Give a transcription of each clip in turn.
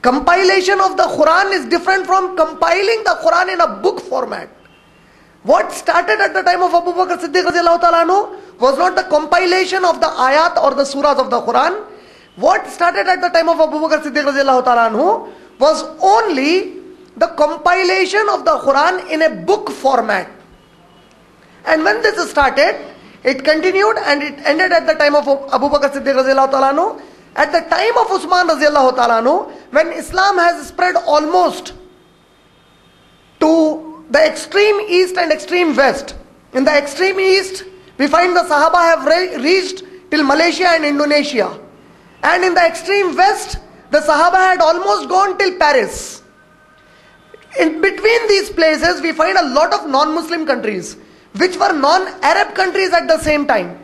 Compilation of the Quran is different from compiling the Quran in a book format. What started at the time of Abu Bakr Siddiq radiallahu ta'ala anhu was not the compilation of the ayat or the surahs of the Quran. What started at the time of Abu Bakr Siddiq radiallahu ta'ala anhu was only the compilation of the Quran in a book format. And when this started, it continued and it ended at the time of Abu Bakr Siddiq radiallahu ta'ala anhu. At the time of Usman radiallahu ta'ala anhu, when Islam has spread almost to the extreme east and extreme west. In the extreme east, we find the Sahaba have reached till Malaysia and Indonesia. And in the extreme west, the Sahaba had almost gone till Paris. In between these places, we find a lot of non-Muslim countries, which were non-Arab countries at the same time.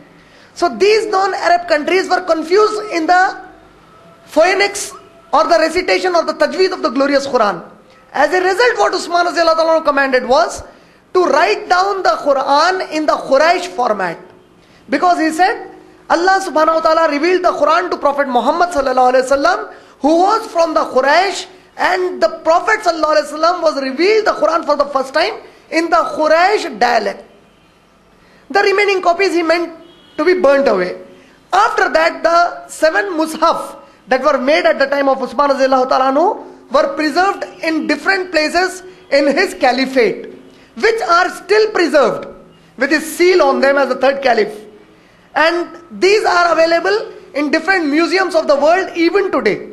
So these non-Arab countries were confused in the phonics or the recitation or the tajweed of the glorious Quran. As a result, what Usman radiallahu anhu commanded was to write down the Quran in the Quraysh format. Because he said, Allah subhanahu wa ta'ala revealed the Quran to Prophet Muhammad sallallahu alayhi wasallam, who was from the Quraysh, and the Prophet sallallahu alayhi wasallam was revealed the Quran for the first time in the Quraysh dialect. The remaining copies he meant to be burnt away. After that, the 7 mushaf that were made at the time of Usman radiallahu ta'ala anhu were preserved in different places in his caliphate, which are still preserved with his seal on them as the 3rd caliph. And these are available in different museums of the world even today.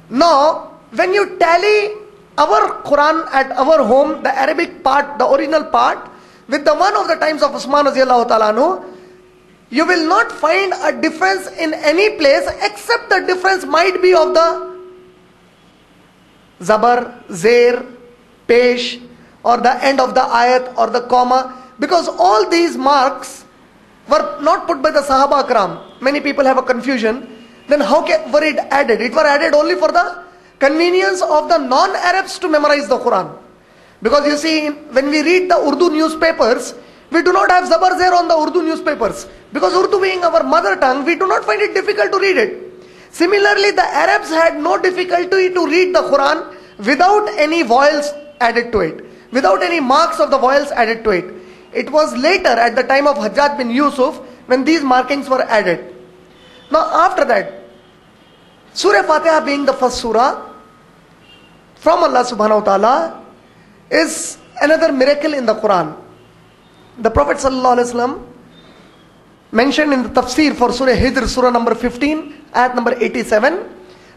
Now, when you tally our Quran at our home, the Arabic part, the original part, with the one of the times of Usman radiallahu ta'ala anhu, you will not find a difference in any place, except the difference might be of the Zabar, Zair, Pesh, or the end of the ayat or the comma, because all these marks were not put by the Sahaba Akram. Many people have a confusion. Then how were it added? It were added only for the convenience of the non-Arabs to memorize the Quran. Because you see, when we read the Urdu newspapers, we do not have Zabar Zair on the Urdu newspapers. Because Urdu being our mother tongue, we do not find it difficult to read it. Similarly, the Arabs had no difficulty to read the Quran without any vowels added to it, without any marks of the vowels added to it. It was later at the time of Hajjaj bin Yusuf when these markings were added. Now after that, Surah Fatiha being the first surah from Allah subhanahu wa ta'ala is another miracle in the Quran. The Prophet sallallahu alaihi wasallam mentioned in the tafsir for Surah Hijr, Surah number 15, ayat number 87,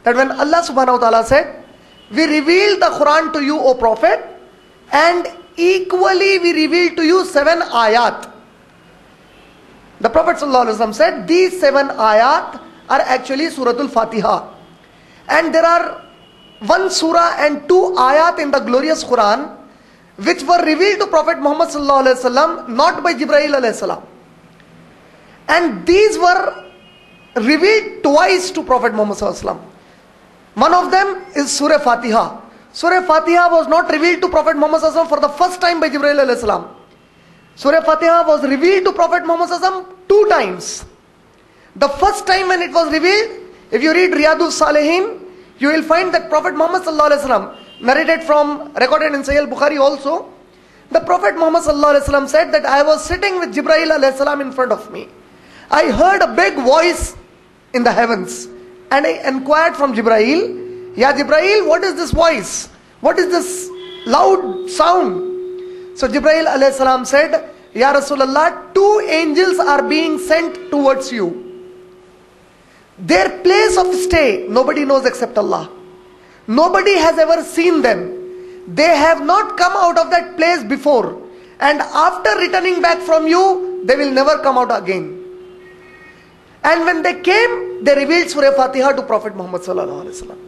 that when Allah subhanahu wa ta'ala said, we revealed the Quran to you, O Prophet, and equally we revealed to you 7 ayat. The Prophet ﷺ said, these 7 ayat are actually Suratul Fatiha. And there are 1 surah and 2 ayat in the glorious Quran, which were revealed to Prophet Muhammad ﷺ, not by Jibreel ﷺ. And these were revealed twice to Prophet Muhammad ﷺ. One of them is Surah Fatiha. Surah Fatiha was not revealed to Prophet Muhammad ﷺ for the first time by Jibreel ﷺ. Surah Fatiha was revealed to Prophet Muhammad ﷺ 2 times. The first time when it was revealed, if you read Riyadus Salihin, you will find that Prophet Muhammad ﷺ, narrated from, recorded in Sahih Bukhari also, the Prophet Muhammad ﷺ said that I was sitting with Jibreel ﷺ in front of me. I heard a big voice in the heavens, and I inquired from Jibreel, Ya Jibreel, what is this voice? What is this loud sound? So Jibreel alayhi salam said, Ya Rasulullah, 2 angels are being sent towards you. Their place of stay, nobody knows except Allah. Nobody has ever seen them. They have not come out of that place before. And after returning back from you, they will never come out again. And when they came, they revealed Surah Fatiha to Prophet Muhammad sallallahu alaihi wasallam.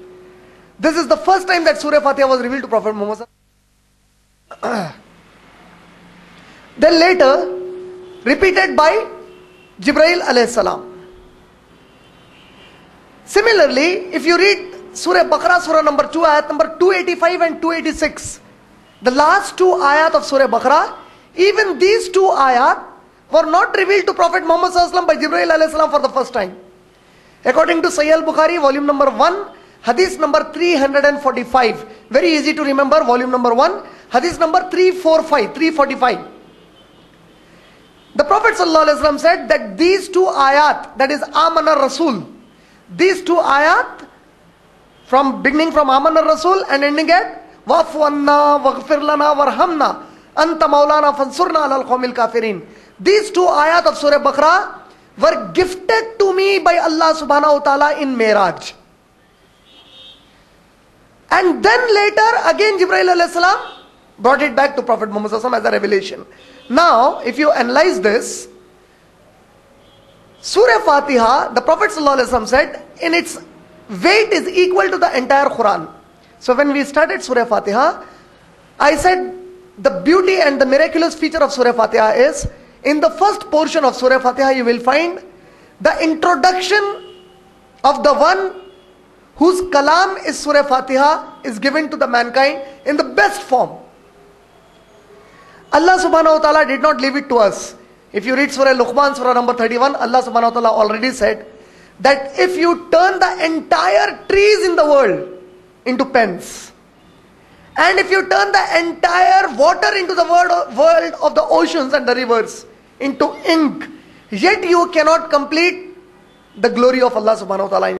This is the first time that Surah Fatiha was revealed to Prophet Muhammad. Then later, repeated by Jibreel alayhi salam. Similarly, if you read Surah Baqarah, Surah number 2, ayat number 285 and 286, the last 2 ayat of Surah Baqarah, even these 2 ayat were not revealed to Prophet Muhammad sallallahu alaihi wasallam by Jibreel alayhi salam for the first time. According to Sahih al-Bukhari, volume number 1, Hadith number 345. Very easy to remember, volume number 1. Hadith number 345. The Prophet ﷺ said that these two ayat, that is Amana Rasul, these two ayat, from beginning from Amana Rasul and ending at Wa'fu anna waghfir lana warhamna anta maulana fansurna alal qawmil kafirin. These two ayat of Surah Baqarah were gifted to me by Allah subhanahu wa ta'ala in Miraj. And then later again Jibreel alayhi salam brought it back to Prophet Muhammad as a revelation. Now, if you analyze this, Surah Fatiha, the Prophet ﷺ said, in its weight is equal to the entire Quran. So when we started Surah Fatiha, I said the beauty and the miraculous feature of Surah Fatiha is, in the first portion of Surah Fatiha you will find the introduction of the one whose kalam is Surah Fatiha is given to the mankind in the best form. Allah subhanahu wa ta'ala did not leave it to us. If you read Surah Luqman, Surah number 31, Allah subhanahu wa ta'ala already said that if you turn the entire trees in the world into pens, and if you turn the entire water into the world of the oceans and the rivers into ink, yet you cannot complete the glory of Allah subhanahu wa ta'ala.